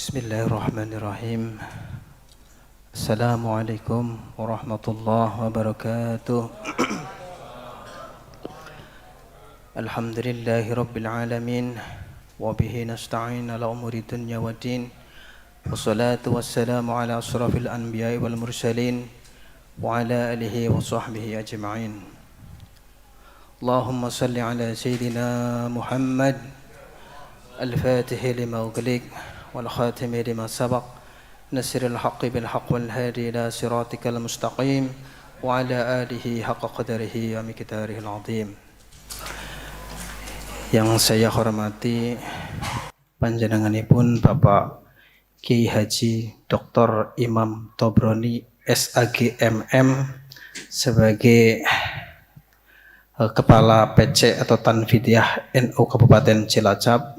Bismillahirrahmanirrahim. Assalamualaikum warahmatullahi wabarakatuh. Alhamdulillahi rabbil alamin. Wabihi nasta'in ala umuri dunya wa din. Wassalatu wassalamu ala asrafil anbiya'i wal mursalin. Wa ala alihi wa sahbihi ajma'in. Allahumma salli ala Sayyidina Muhammad Al-Fatihi lima ughliq والخاتم لما سبق نصر الحق بالحق والهادي إلى صراطك المستقيم وعلى آله حق قدره ومقداره العظيم. Yang saya hormati panjenenganipun Bapak Kiai Haji Dr. Imam Tobroni SAG MM sebagai Kepala PC atau Tanfidiyah NU Kabupaten Cilacap,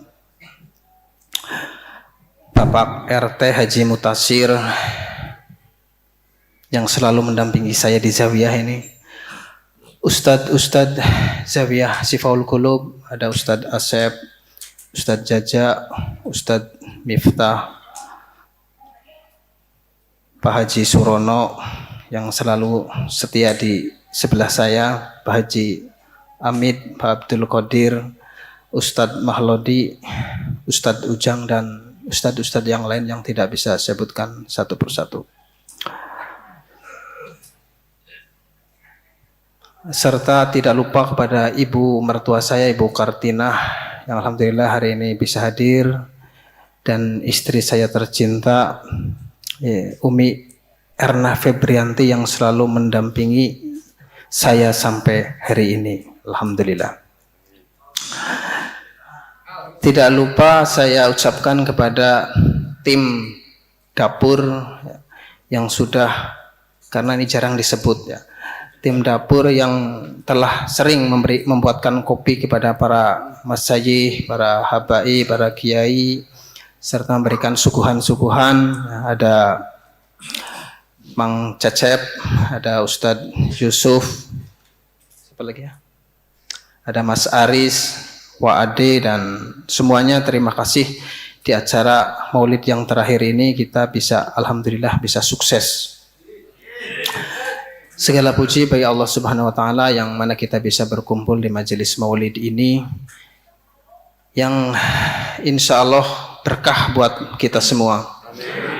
Bapak RT Haji Mutasir yang selalu mendampingi saya di Zawiyah ini, Ustadz Zawiyah Sifaul Qulub, ada Ustadz Asep, Ustadz Jaja, Ustadz Miftah, Pak Haji Surono yang selalu setia di sebelah saya, Pak Haji Amit, Pak Abdul Qadir, Ustadz Mahlodi, Ustadz Ujang, dan ustadz-ustadz yang lain yang tidak bisa sebutkan satu persatu. Serta tidak lupa kepada ibu mertua saya, Ibu Kartinah, yang alhamdulillah hari ini bisa hadir, dan istri saya tercinta, Umi Erna Febrianti, yang selalu mendampingi saya sampai hari ini, alhamdulillah. Tidak lupa saya ucapkan kepada tim dapur yang sudah, karena ini jarang disebut ya, tim dapur yang telah sering membuatkan kopi kepada para masyayikh, para habai, para kiai, serta memberikan suguhan-suguhan. Ada Mang Cecep, ada Ustadz Yusuf, siapa lagi ya? Ada Mas Aris, Wa Ade, dan semuanya terima kasih. Di acara maulid yang terakhir ini kita bisa, alhamdulillah, bisa sukses. Segala puji bagi Allah Subhanahu wa taala yang mana kita bisa berkumpul di majelis maulid ini, yang insya Allah berkah buat kita semua.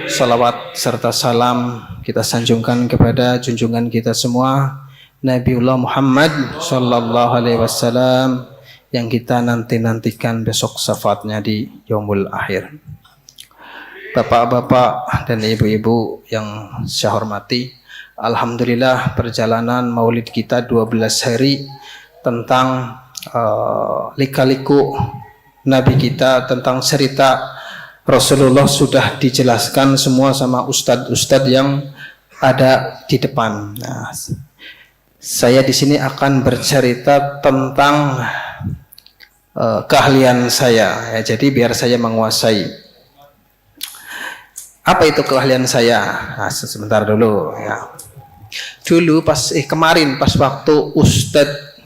Salawat serta salam kita sanjungkan kepada junjungan kita semua, Nabiullah Muhammad sallallahu alaihi wasallam, yang kita nantikan besok syafaatnya di yaumul akhir. Bapak-bapak dan ibu-ibu yang saya hormati, alhamdulillah perjalanan maulid kita 12 hari tentang lika-liku Nabi kita, tentang cerita Rasulullah sudah dijelaskan semua sama ustadz-ustadz yang ada di depan. Nah, saya di sini akan bercerita tentang keahlian saya ya, jadi biar saya menguasai. Apa itu keahlian saya? Nah, sebentar dulu ya. Dulu kemarin pas waktu Ustadz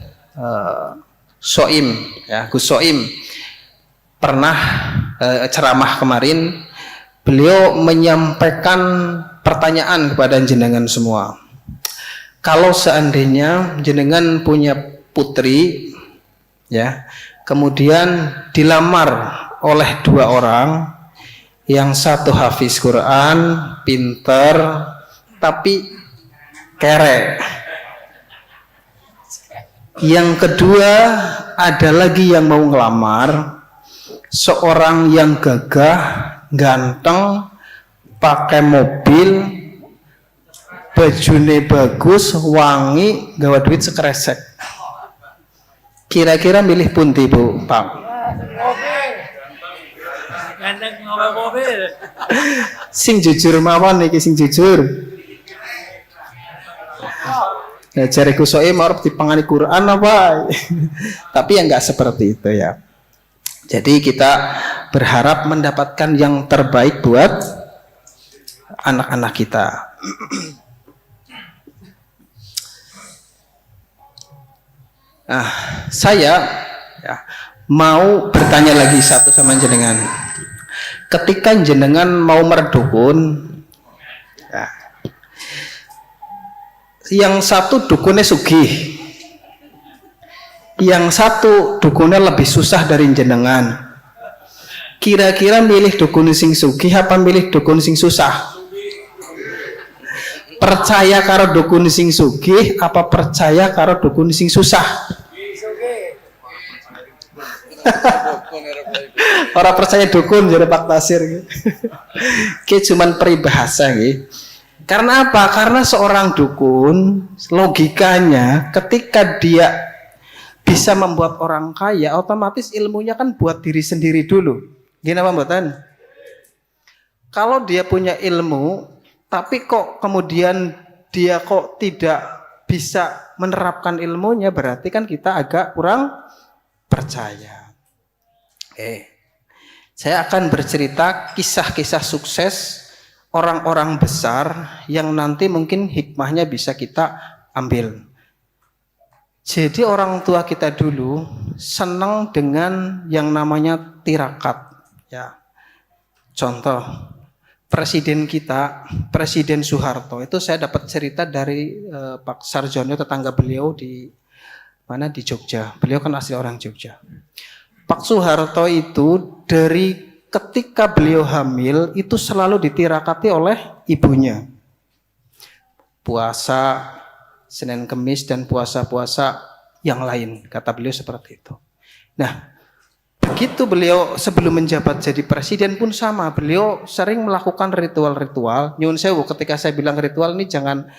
Soim ya, Gus Soim pernah ceramah kemarin, beliau menyampaikan pertanyaan kepada jenengan semua. Kalau seandainya jenengan punya putri ya, kemudian dilamar oleh dua orang, yang satu hafiz Quran, pinter, tapi kere. Yang kedua ada lagi yang mau ngelamar, seorang yang gagah, ganteng, pakai mobil, bajune bagus, wangi, gawa duit sekresek. Kira-kira milih pundi Bu, Pak? Sing jujur mawon niki, sing jujur. Ya jare Gus Soim arep dipangani Quran apa? Tapi ya enggak seperti itu ya. Jadi kita berharap mendapatkan yang terbaik buat anak-anak kita. Nah, saya ya, mau bertanya lagi satu sama jenengan. Ketika jenengan mau merdukun, ya, yang satu dukunnya sugih, yang satu dukunnya lebih susah dari jenengan. Kira-kira milih dukun sing sugih apa milih dukun sing susah? Percaya karo dukun sing sugih apa percaya karo dukun sing susah? Orang percaya dukun jadi Pak Tasir. Ki cuman peribahasa gitu. Karena apa? Karena seorang dukun logikanya ketika dia bisa membuat orang kaya, otomatis ilmunya kan buat diri sendiri dulu. Gini apa mboten? Kalau dia punya ilmu, tapi kok kemudian dia kok tidak bisa menerapkan ilmunya, berarti kan kita agak kurang percaya. Saya akan bercerita kisah-kisah sukses orang-orang besar yang nanti mungkin hikmahnya bisa kita ambil. Jadi orang tua kita dulu senang dengan yang namanya tirakat. Ya, contoh presiden kita, Presiden Soeharto itu saya dapat cerita dari Pak Sarjono, tetangga beliau di mana di Jogja. Beliau kan asli orang Jogja. Pak Soeharto itu dari ketika beliau hamil itu selalu ditirakati oleh ibunya. Puasa Senin Kemis dan puasa-puasa yang lain, kata beliau seperti itu. Nah, begitu beliau sebelum menjabat jadi presiden pun sama, beliau sering melakukan ritual-ritual. Nyun sewu, ketika saya bilang ritual ini jangan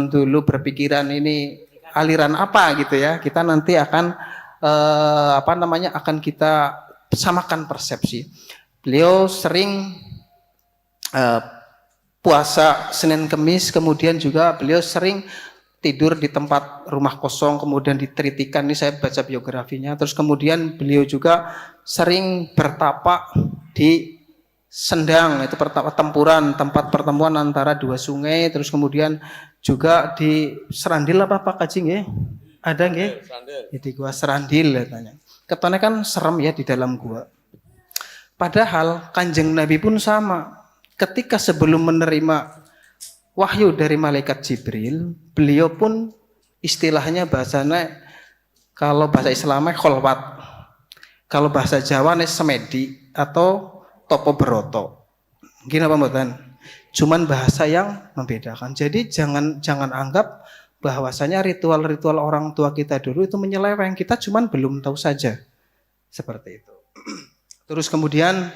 dulu berpikiran ini aliran apa gitu ya. Kita nanti akan akan kita samakan persepsi. Beliau sering puasa Senin Kemis, kemudian juga beliau sering tidur di tempat rumah kosong, kemudian ditelitikan, ini saya baca biografinya. Terus kemudian beliau juga sering bertapa di Sendang, itu tempuran, tempat pertemuan antara dua sungai. Terus kemudian juga di Serandil apa Pak Kaji nggih? Ada nggih? Di gua Serandil katanya. Ketone kan serem ya di dalam gua. Padahal Kanjeng Nabi pun sama. Ketika sebelum menerima wahyu dari malaikat Jibril, beliau pun istilahnya bahasanya, kalau bahasa Islamnya kholwat, kalau bahasa Jawa nih semedi atau topo beroto. Gini apa mboten? Cuman bahasa yang membedakan. Jadi jangan anggap bahwasanya ritual-ritual orang tua kita dulu itu menyeleweng, kita cuman belum tahu saja. Seperti itu. Terus kemudian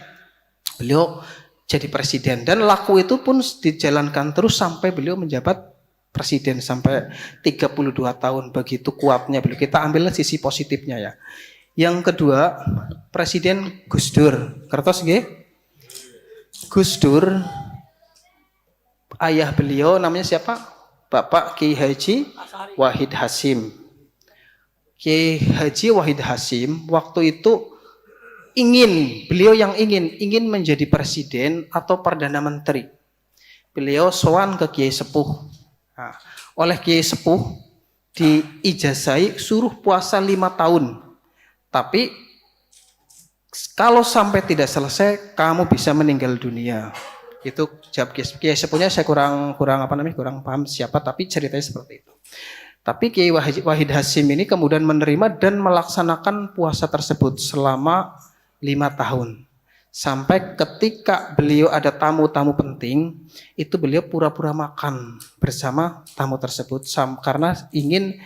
beliau jadi presiden dan laku itu pun dijalankan terus sampai beliau menjabat presiden sampai 32 tahun. Begitu kuatnya beliau. Kita ambil sisi positifnya ya. Yang kedua, Presiden Gus Dur. Kertos nggih? Gus Dur, ayah beliau namanya siapa? Bapak Kiai Haji Wahid Hasyim. Kiai Haji Wahid Hasyim waktu itu beliau yang ingin menjadi presiden atau perdana menteri. Beliau sowan ke Kiai Sepuh. Nah, oleh Kiai Sepuh diijazai suruh puasa 5 tahun. Tapi kalau sampai tidak selesai kamu bisa meninggal dunia. Itu jawab Kiai Sepuhnya, saya kurang paham siapa, tapi ceritanya seperti itu. Tapi Kiai Wahid Hasyim ini kemudian menerima dan melaksanakan puasa tersebut selama 5 tahun. Sampai ketika beliau ada tamu-tamu penting, itu beliau pura-pura makan bersama tamu tersebut karena ingin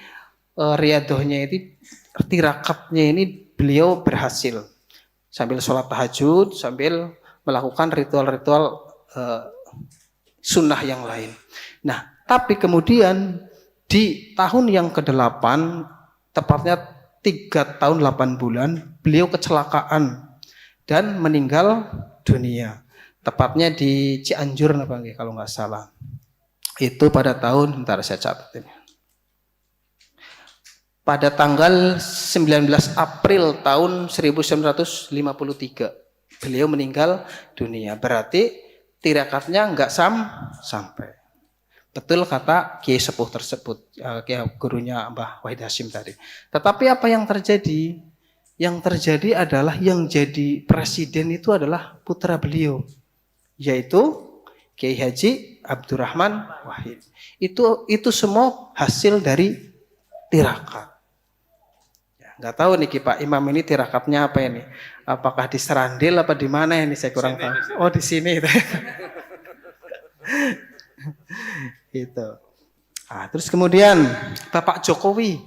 riadohnya ini, tirakatnya ini beliau berhasil. Sambil sholat tahajud, sambil melakukan ritual-ritual sunnah yang lain. Nah, tapi kemudian di tahun yang ke-8, tepatnya 3 tahun 8 bulan, beliau kecelakaan dan meninggal dunia. Tepatnya di Cianjur kalau nggak salah. Itu pada tahun, bentar saya catat ini. Pada tanggal 19 April tahun 1953 beliau meninggal dunia. Berarti tirakatnya nggak sampai. Betul kata Kiai Sepuh tersebut, gurunya Mbah Wahid Hasyim tadi. Tetapi apa yang terjadi? Yang terjadi adalah yang jadi presiden itu adalah putra beliau, yaitu Kiai Haji Abdurrahman Wahid. Itu semua hasil dari tirakat. Ya, nggak tahu nih Pak Imam ini tirakatnya apa ini? Apakah di Serandil apa di mana ini saya kurang tahu. Oh di sini. Itu. Nah, terus kemudian Bapak Jokowi,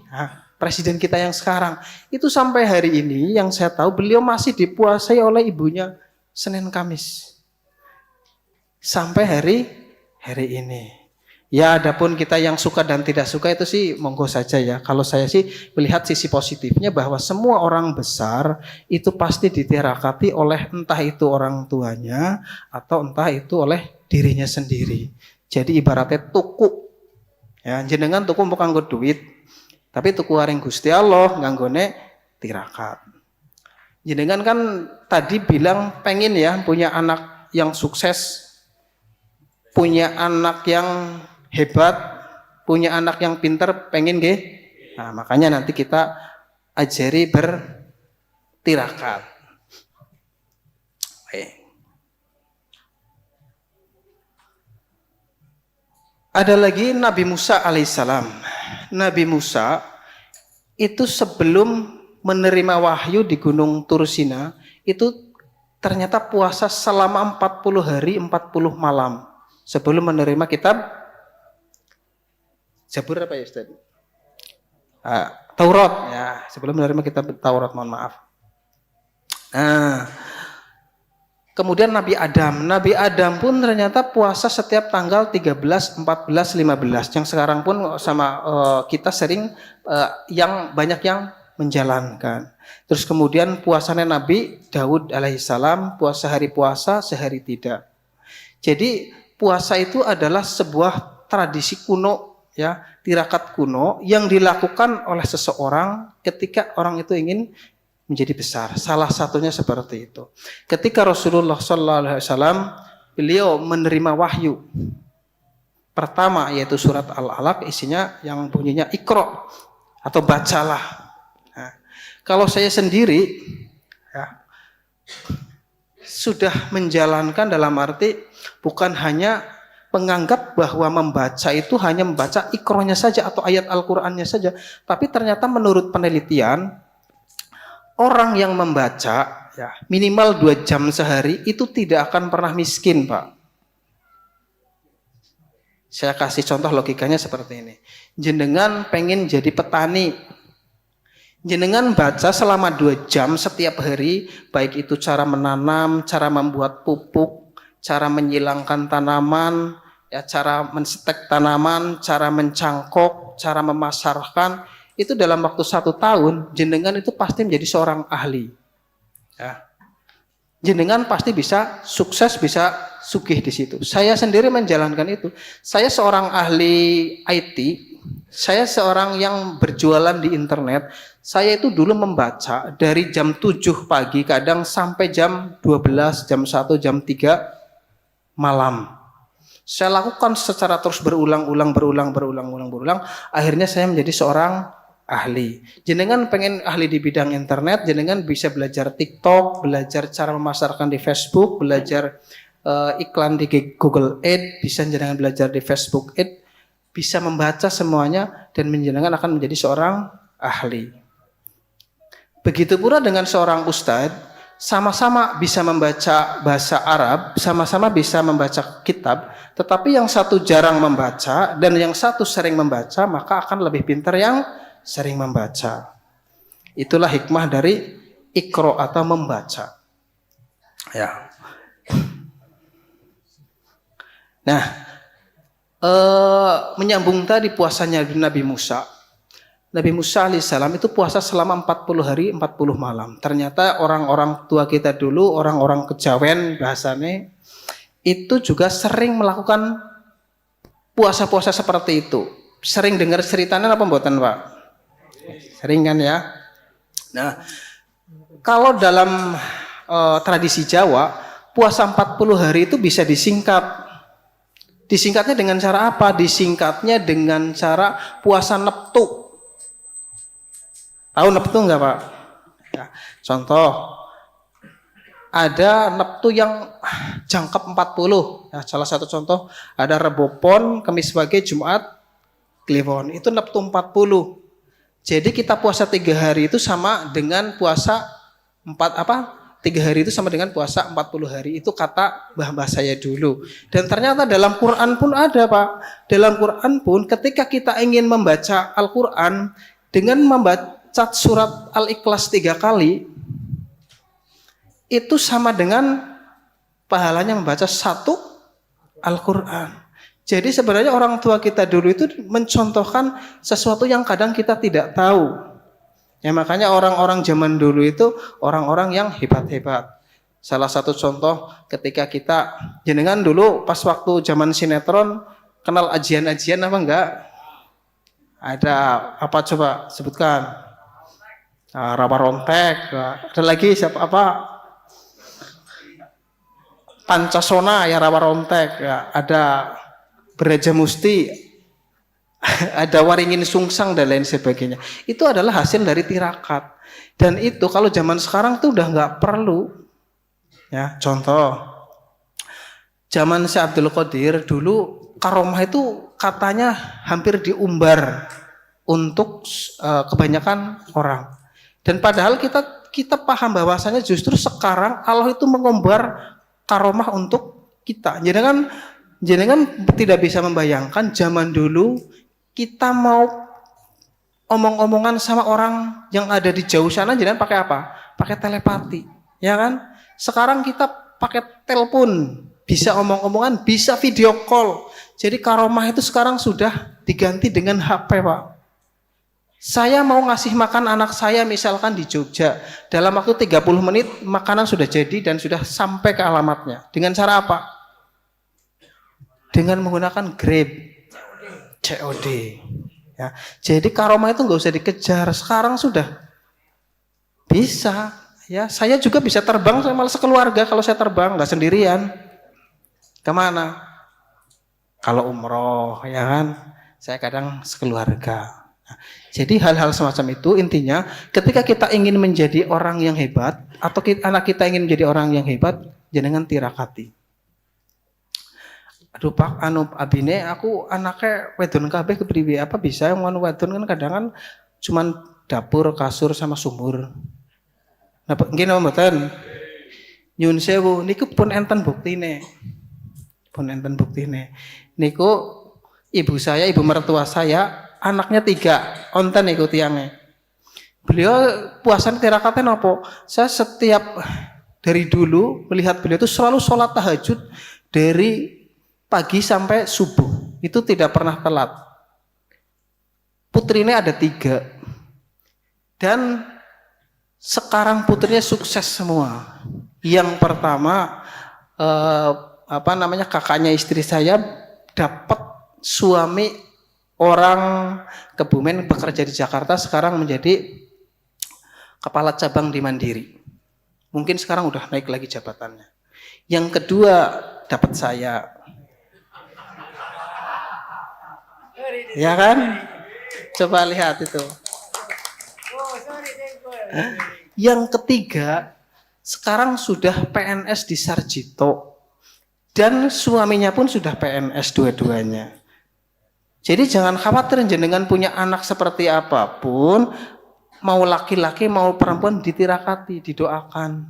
presiden kita yang sekarang, itu sampai hari ini yang saya tahu beliau masih dipuasai oleh ibunya Senin Kamis. Sampai hari ini. Ya, adapun kita yang suka dan tidak suka itu sih monggo saja ya. Kalau saya sih melihat sisi positifnya bahwa semua orang besar itu pasti ditirakati oleh entah itu orang tuanya atau entah itu oleh dirinya sendiri. Jadi ibaratnya tuku. Ya, jenengan tuku mau kanggo duit, tapi tuku aring Gusti Allah nganggone tirakat. Jenengan kan tadi bilang pengen ya punya anak yang sukses, punya anak yang hebat, punya anak yang pintar, pengen nggih? Nah, makanya nanti kita ajari bertirakat. Ada lagi Nabi Musa alaihissalam. Nabi Musa itu sebelum menerima wahyu di Gunung Tursina itu ternyata puasa selama 40 hari 40 malam sebelum menerima kitab Zabur apa ya Ustaz? Taurat ya, sebelum menerima kitab Taurat, mohon maaf. Nah, kemudian Nabi Adam pun ternyata puasa setiap tanggal 13, 14, 15. Yang sekarang pun sama kita sering yang banyak yang menjalankan. Terus kemudian puasanya Nabi Daud alaihissalam, puasa hari puasa, sehari tidak. Jadi puasa itu adalah sebuah tradisi kuno ya, tirakat kuno yang dilakukan oleh seseorang ketika orang itu ingin menjadi besar. Salah satunya seperti itu. Ketika Rasulullah SAW beliau menerima wahyu pertama yaitu surat Al-Alaq, isinya yang bunyinya Iqra atau bacalah. Nah, kalau saya sendiri ya, sudah menjalankan dalam arti bukan hanya menganggap bahwa membaca itu hanya membaca Iqra-nya saja atau ayat Al-Qur'annya saja, tapi ternyata menurut penelitian orang yang membaca ya, minimal 2 jam sehari itu tidak akan pernah miskin, Pak. Saya kasih contoh logikanya seperti ini. Jenengan pengen jadi petani. Jenengan baca selama 2 jam setiap hari, baik itu cara menanam, cara membuat pupuk, cara menyilangkan tanaman, ya, cara mensetek tanaman, cara mencangkok, cara memasarkan. Itu dalam waktu 1 tahun, jenengan itu pasti menjadi seorang ahli. Ya. Jenengan pasti bisa sukses, bisa sugih di situ. Saya sendiri menjalankan itu. Saya seorang ahli IT, saya seorang yang berjualan di internet. Saya itu dulu membaca dari jam 7 pagi, kadang sampai jam 12, jam 1, jam 3 malam. Saya lakukan secara terus berulang. Akhirnya saya menjadi seorang ahli. Jenengan pengen ahli di bidang internet, jenengan bisa belajar TikTok, belajar cara memasarkan di Facebook, belajar iklan di Google Ads, bisa jenengan belajar di Facebook Ads, bisa membaca semuanya dan jenengan akan menjadi seorang ahli. Begitu pula dengan seorang ustadz, sama-sama bisa membaca bahasa Arab, sama-sama bisa membaca kitab, tetapi yang satu jarang membaca dan yang satu sering membaca, maka akan lebih pintar yang sering membaca. Itulah hikmah dari Iqra atau membaca. Ya. Nah, menyambung tadi puasanya Nabi Musa. Nabi Musa alaihissalam itu puasa selama 40 hari 40 malam. Ternyata orang-orang tua kita dulu, orang-orang kejawen bahasanya, itu juga sering melakukan puasa-puasa seperti itu. Sering dengar ceritanya apa mboten, Pak? Sering kan ya? Nah, kalau dalam tradisi Jawa, puasa 40 hari itu bisa disingkat. Disingkatnya dengan cara apa? Disingkatnya dengan cara puasa neptu. Tahu neptu enggak, Pak? Ya, contoh, ada neptu yang jangkep 40. Ya, salah satu contoh, ada Rebo Pon, Kamis Wage, Jumat Kliwon. Itu neptu 40. Jadi kita puasa 3 hari itu sama dengan puasa 3 hari itu sama dengan puasa 40 hari. Itu kata mbah-mbah saya dulu. Dan ternyata dalam Quran pun ada, Pak. Dalam Quran pun ketika kita ingin membaca Al-Quran dengan membaca surat Al-Ikhlas 3 kali, itu sama dengan pahalanya membaca 1 Al-Quran. Jadi sebenarnya orang tua kita dulu itu mencontohkan sesuatu yang kadang kita tidak tahu. Ya makanya orang-orang zaman dulu itu orang-orang yang hebat-hebat. Salah satu contoh ketika kita jenengan dulu pas waktu zaman sinetron kenal ajian-ajian apa enggak? Ada apa coba sebutkan? Rawa Rontek, ada lagi siapa apa? Pancasona ya Rawa Rontek, ya, ada Beraja Musti, ada Waringin Sungsang dan lain sebagainya. Itu adalah hasil dari tirakat. Dan itu kalau zaman sekarang tuh udah nggak perlu. Ya, contoh, zaman Syekh Abdul Qadir dulu karomah itu katanya hampir diumbar untuk kebanyakan orang. Dan padahal kita paham bahwasanya justru sekarang Allah itu mengumbar karomah untuk kita. Jangan tidak bisa membayangkan zaman dulu kita mau omong-omongan sama orang yang ada di jauh sana, jangan pakai apa? Pakai telepati, ya kan? Sekarang kita pakai telepon, bisa omong-omongan, bisa video call. Jadi karomah itu sekarang sudah diganti dengan HP, Pak. Saya mau ngasih makan anak saya misalkan di Jogja, dalam waktu 30 menit makanan sudah jadi dan sudah sampai ke alamatnya. Dengan cara apa? Dengan menggunakan Grab, COD. Ya. Jadi karomah itu nggak usah dikejar. Sekarang sudah bisa. Ya, saya juga bisa terbang sama sekeluarga kalau saya terbang, nggak sendirian. Kemana? Kalau umroh, ya kan? Saya kadang sekeluarga. Nah, jadi hal-hal semacam itu intinya, ketika kita ingin menjadi orang yang hebat atau anak kita ingin menjadi orang yang hebat, jangan tirakati. Aduh Pak, abine aku anaknya wedon kabeh kepriwe, apa bisa yang wedon kan kadang kan cuman dapur, kasur sama sumur. Nah, nggih napa mboten? Nyun sewu niku pun enten buktine. Pun enten buktine. Niku ibu saya, ibu mertua saya, anaknya 3, onten niku tiyangnya. Beliau puasanya tirakatnya nopo? Saya setiap dari dulu melihat beliau itu selalu sholat tahajud dari pagi sampai subuh, itu tidak pernah telat. Putrinya ada 3, dan sekarang putrinya sukses semua. Yang pertama, kakaknya istri saya dapat suami orang Kebumen, bekerja di Jakarta, sekarang menjadi kepala cabang di Mandiri. Mungkin sekarang udah naik lagi jabatannya. Yang kedua dapat saya. Ya kan? Coba lihat itu. Yang ketiga, sekarang sudah PNS di Sarjito. Dan suaminya pun sudah PNS dua-duanya. Jadi jangan khawatir jenengan punya anak seperti apapun, mau laki-laki mau perempuan ditirakati, didoakan.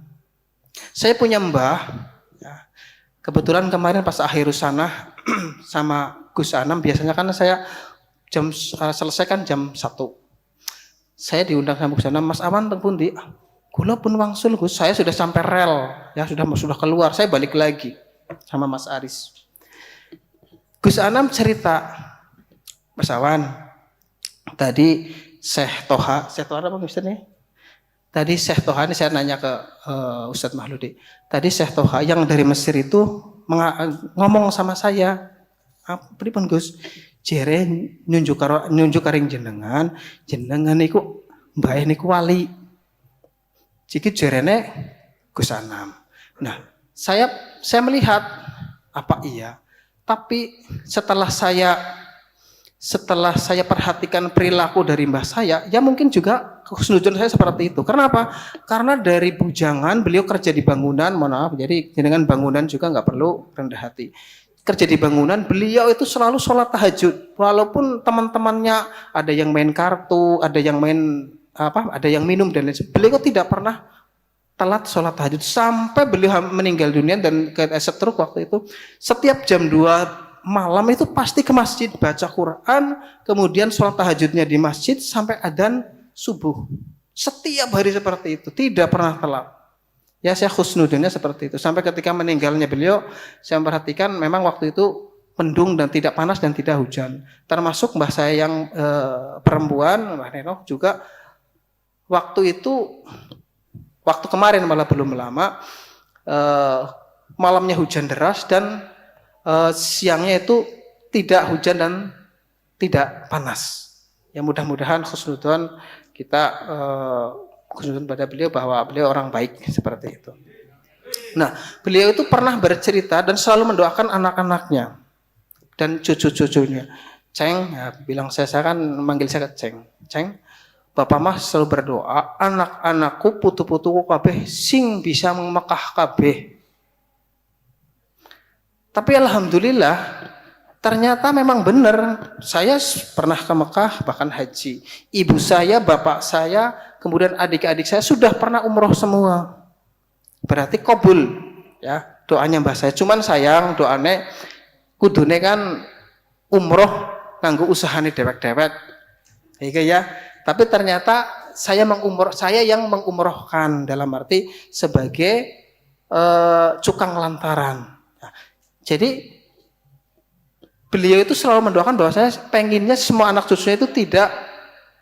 Saya punya mbah, ya, kebetulan kemarin pas akhirus sanah sama Gus Anam, biasanya kan saya selesai kan jam 1. Saya diundang sama Gus Anam, Mas Aman teng pundi? Kula pun wangsul Gus, saya sudah sampai rel, ya sudah keluar, saya balik lagi sama Mas Aris. Gus Anam cerita, Mas Awan, tadi Syekh Toha apa Ustaz nih? Tadi Syekh Toha ini saya nanya ke Ustadz Mahludi. Tadi Syekh Toha yang dari Mesir itu ngomong sama saya, pripun Gus? Jere nyunjuk karing jenengan niku mbah niku wali. Ciki jerene Gus Anam. Nah, saya melihat apa iya? Tapi setelah saya setelah saya perhatikan perilaku dari mbah saya, ya mungkin juga khusnudzon saya seperti itu. Karena apa? Karena dari bujangan beliau kerja di bangunan, mohon maaf, jadi dengan bangunan juga nggak perlu rendah hati. Kerja di bangunan, beliau itu selalu sholat tahajud. Walaupun teman-temannya ada yang main kartu, ada yang main ada yang minum dan lain sebagainya. Beliau tidak pernah telat sholat tahajud sampai beliau meninggal dunia dan ke stroke waktu itu. Setiap jam 2 malam itu pasti ke masjid baca Quran, kemudian sholat tahajudnya di masjid sampai adzan subuh. Setiap hari seperti itu, tidak pernah telat. Ya saya khusnudzonnya seperti itu. Sampai ketika meninggalnya beliau, saya memperhatikan memang waktu itu mendung dan tidak panas dan tidak hujan. Termasuk mbah saya yang perempuan, Mbah Neno juga waktu itu, waktu kemarin malah belum lama, malamnya hujan deras dan siangnya itu tidak hujan dan tidak panas. Ya mudah-mudahan khusnudzon kita khusnudzon pada beliau bahwa beliau orang baik seperti itu. Nah, beliau itu pernah bercerita dan selalu mendoakan anak-anaknya dan cucu-cucunya. Ceng, ya, bilang saya kan manggil saya Ceng. Ceng, Bapak mah selalu berdoa anak-anakku putu-putuku kabeh sing bisa Mekah kabeh. Tapi alhamdulillah ternyata memang benar. Saya pernah ke Mekah bahkan haji. Ibu saya, bapak saya, kemudian adik-adik saya sudah pernah umroh semua. Berarti kabul ya doanya mbah saya. Cuman sayang doane kudune kan umroh nganggo usahane dewek-dewek. Iki ya. Tapi ternyata saya yang mengumrohkan dalam arti sebagai cukang lantaran. Jadi beliau itu selalu mendoakan bahwa saya pengennya semua anak cucunya itu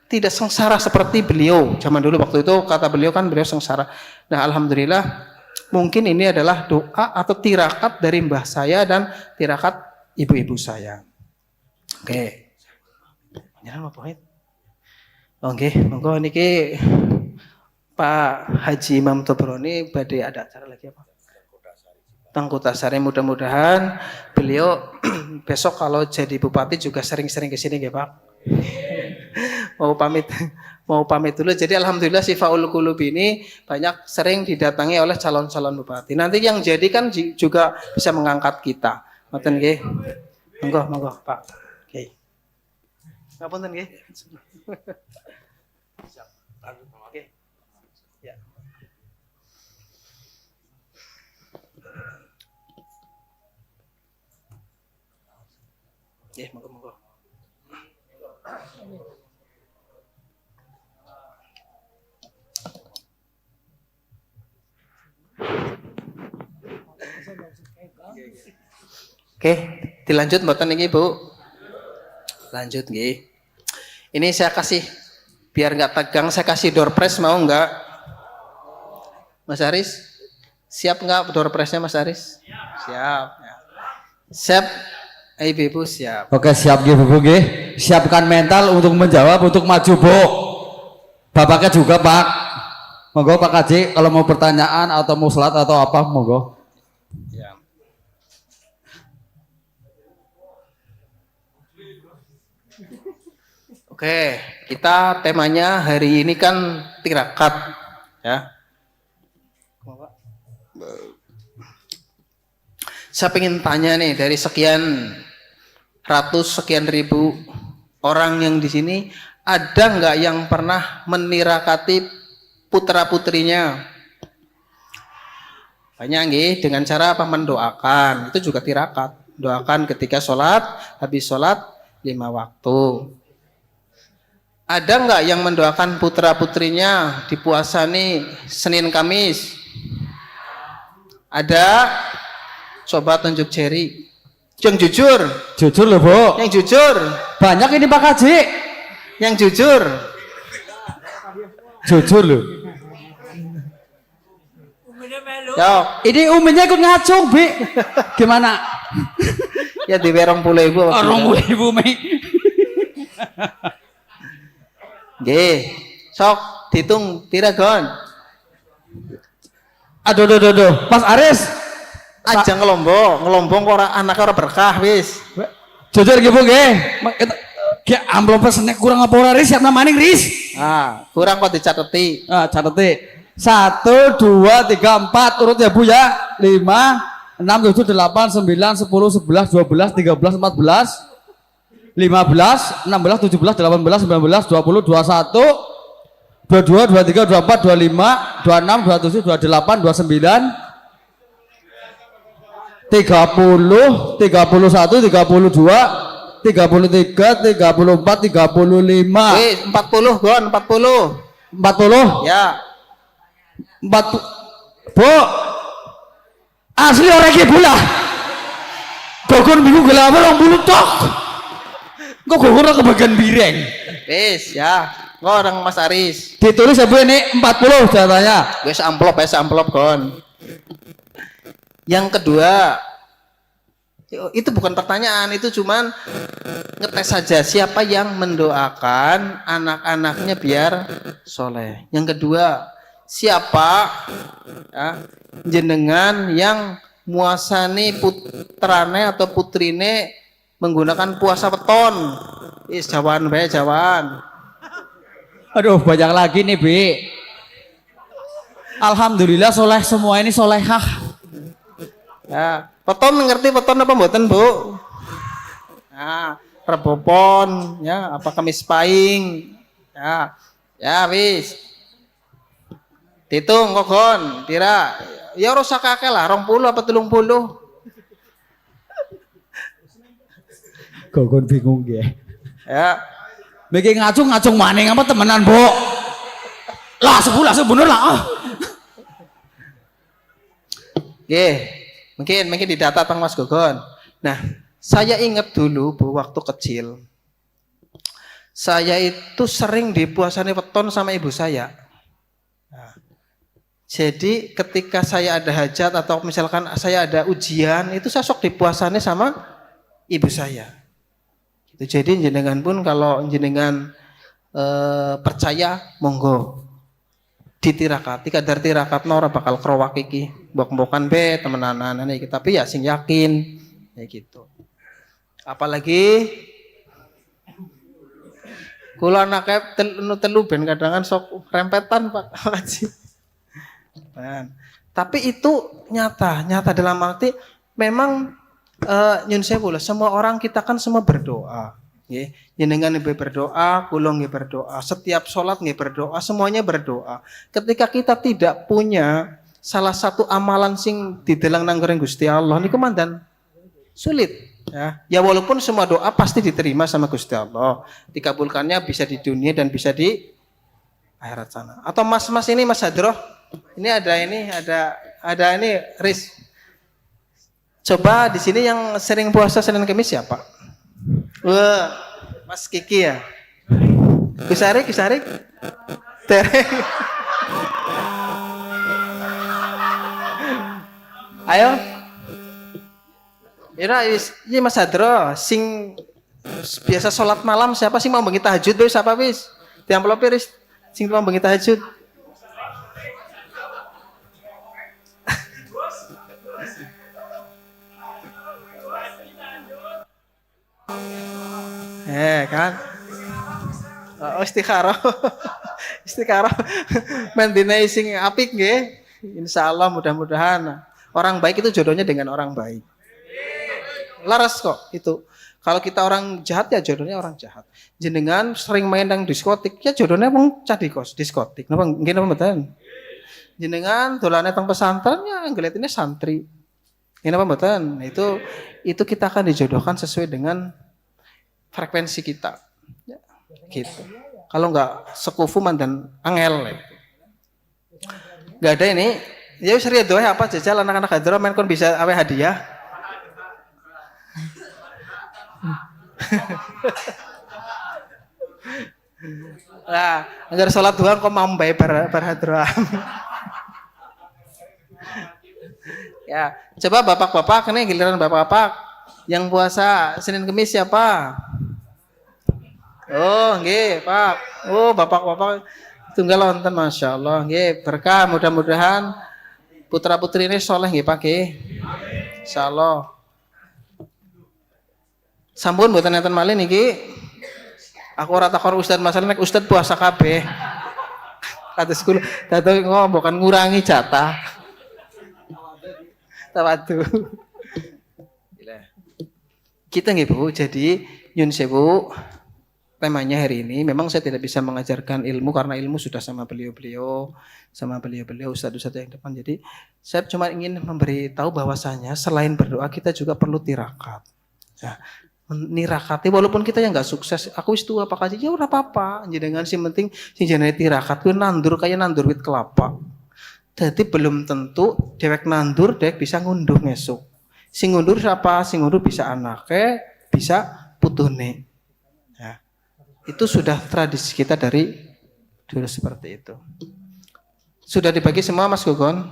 tidak sengsara seperti beliau. Zaman dulu waktu itu kata beliau kan beliau sengsara. Nah alhamdulillah mungkin ini adalah doa atau tirakat dari mbah saya dan tirakat ibu-ibu saya. Oke. Jangan apa poin. Oke, monggo niki Pak Haji Imam Tobroni badhe ada acara lagi apa? Tangkutasari, mudah-mudahan beliau besok kalau jadi bupati juga sering-sering ke sini ya Pak. mau pamit dulu. Jadi alhamdulillah Sifaul Qulub ini banyak sering didatangi oleh calon-calon bupati. Nanti yang jadi kan juga bisa mengangkat kita. Ngoten nggih. Monggo Pak. Oke. Ngapunten nggih. Oke. Ya. Monggo. Oke, dilanjut mboten niki, Bu. Lanjut nggih. Ini saya kasih biar enggak tegang, saya kasih door prize mau enggak? Mas Aris? Siap enggak door prize-nya Mas Aris? Siap. Siap. Ibu siap. Oke, siap nggih Bu nggih. Siapkan mental untuk menjawab, untuk maju, Bu. Bapaknya juga, Pak. Monggo Pak Kaji kalau mau pertanyaan atau mau salat atau apa, monggo. Ya. Oke, kita temanya hari ini kan tirakat, ya. Saya pengen tanya nih dari sekian ribu orang yang di sini, ada nggak yang pernah menirakati putra putrinya? Banyak nggih, dengan cara apa? Mendoakan, itu juga tirakat. Doakan ketika sholat, habis sholat 5 waktu. Ada nggak yang mendoakan putra putrinya di puasa nih Senin Kamis? Ada? Coba tunjuk jari. Yang jujur. Jujur loh, Bu. Yang jujur. Banyak ini Pak Kaji. Yang jujur. Jujur loh. Yo, ini uminya ikut ngacung, Bi. Gimana? Ya di 20.000. 20.000, Mi. Nggih. Sok dihitung piragon. Aduh. Mas Aris. Aja ngelombong kok ora anake ora berkah wis. Jujur nggih Bu nggih. Ki amplop senek kurang apa ora Riz? Siap namanya Riz? Ah, kurang kok dicateti. Ah, cateti. 1 2 3 4 urut ya Bu ya. 5 6 7 8 9 10 11 12 13 14 15 16 17 18 19 20 21 22 23 24 25 26 27 28 29 30 31 32 33 34 35 40 Gon, 40. 40 Ya. 40 Bu asli orang iki bola Gogon bingung gila apa 20 tok kok Gogon ora kebagian bireng Wis, ya. Orang Mas Aris. ditulis ya Bu ini 40 datanya Wis amplop Gon. Yang kedua, itu bukan pertanyaan, itu cuman ngetes saja siapa yang mendoakan anak-anaknya biar soleh. Yang kedua, siapa ya, jenengan yang muasani putrane atau putrine menggunakan puasa weton. Jawaan bae jawaan. aduh banyak lagi nih Bi alhamdulillah soleh semua ini solehah Ya, weton ngerti weton apa mboten, Bu? Nah, rebopon, ya, apa Kamis Pahing. Ya. Ya wis. Ditung kok Gon, kira ya ora usah kakek lah, 20 apa 30. Gogon bingung ya Ya. bikin ngacung maning apa temenan Bu lah sebulan bener lah Oke. Mungkin didata Bang Mas Gogon. Nah, saya ingat dulu Bu waktu kecil. Saya itu sering dipuasani weton sama ibu saya. Nah, jadi ketika saya ada hajat atau misalkan saya ada ujian, itu saya sok dipuasani sama ibu saya. Gitu. Jadi jenengan pun kalau jenengan percaya, monggo ditirakat, kadar tirakat ora bakal krowak iki, mbok-mbokan be temenanan iki, tapi ya sing yakin ya gitu. Apalagi kula anake telu ben kadang sok rempetan Pak Haji. Tapi itu nyata dalam arti memang nyun sewu lah, semua orang kita kan semua berdoa. Nggih, jenengan nggih berdoa, kula nggih berdoa, setiap sholat nggih berdoa, semuanya berdoa. Ketika kita tidak punya salah satu amalan sing didelang nang goreng Gusti Allah niku mandan sulit ya. Ya walaupun semua doa pasti diterima sama Gusti Allah. Dikabulkannya bisa di dunia dan bisa di akhirat sana. Atau Mas ini Mas Hadroh, ini ada ini Riz. Coba di sini yang sering puasa Senin Kamis siapa? Wah, Mas Kiki ya. Kusarik. Tereng. Ayo. Ini Mas Hadro, sing biasa sholat malam siapa sih mau bengi tahajud wis siapa wis? Di amplop wis sing mau bengi tahajud. Kan? Oh, istikharah. Istikharah. Mendina sing apik nggih. Insyaallah mudah-mudahan orang baik itu jodohnya dengan orang baik. Laras kok itu. Kalau kita orang jahat ya jodohnya orang jahat. Jenengan sering main nang diskotik ya jodohnya wong cadikos diskotik. Napa nggih napa mboten? Jenengan dolane teng pesantren ya ngeliatinnya santri. Nggih napa mboten? Itu kita akan dijodohkan sesuai dengan frekuensi kita. Ya, gitu. Kalau enggak sekufu mandan angel. Enggak ada ini. Ya wis riyo doa apa jajal anak-anak hadroh men kon bisa awe hadiah. Nah, agar sholat doang kok mambai berhadroh. Ya, coba bapak-bapak ini giliran bapak-bapak yang puasa Senin Kamis siapa? Oh, nggih, Pak. Oh, bapak-bapak tunggal wonten masyaallah. Nggih, berkah mudah-mudahan putra-putri ini soleh nggih, Pak nggih. Insyaallah. Sampun mboten enten malih niki. Aku ora takon ustaz masalah nek ustaz puasa kabeh. Kados kula dadi bukan ngurangi jatah. Tawadu. Kita nggih Bu, jadi nyun sewu temanya hari ini memang saya tidak bisa mengajarkan ilmu karena ilmu sudah sama beliau-beliau ustadz-ustadz yang depan. Jadi saya cuma ingin memberitahu bahwasanya selain berdoa kita juga perlu tirakat. Ya, nirakati walaupun kita yang nggak sukses, aku wis tua apa ya ora apa-apa. Jenengan sing penting sing jenenge tirakat kuwi nandur kayak nandur wit kelapa. Jadi belum tentu dewek nandur dewek bisa ngunduh ngesuk. Sing ngundur siapa? Sing ngundur bisa anaknya, bisa putune. Ya. Itu sudah tradisi kita dari dulu seperti itu. Sudah dibagi semua Mas Gogon?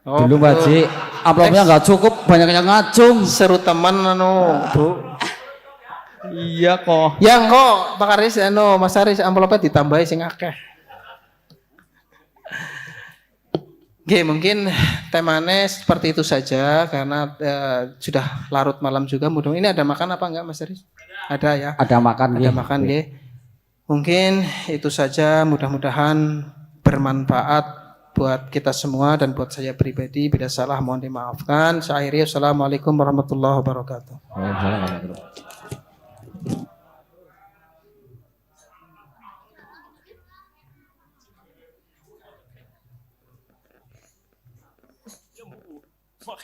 Oh, belum Haji, amplopnya nggak cukup, banyak yang ngacung. Seru teman Bu. Iya kok. Yang kok Pak Aris Mas Aris amplopnya ditambahi sing akeh. Oke, mungkin temanya seperti itu saja karena sudah larut malam juga. Mudah ini ada makan apa enggak Mas Aris? Ada ya. Ada makan. Ada makan ya. Mungkin itu saja. Mudah-mudahan bermanfaat buat kita semua dan buat saya pribadi. Bila salah mohon dimaafkan. Saya akhiri. Assalamualaikum warahmatullahi wabarakatuh. Fuck.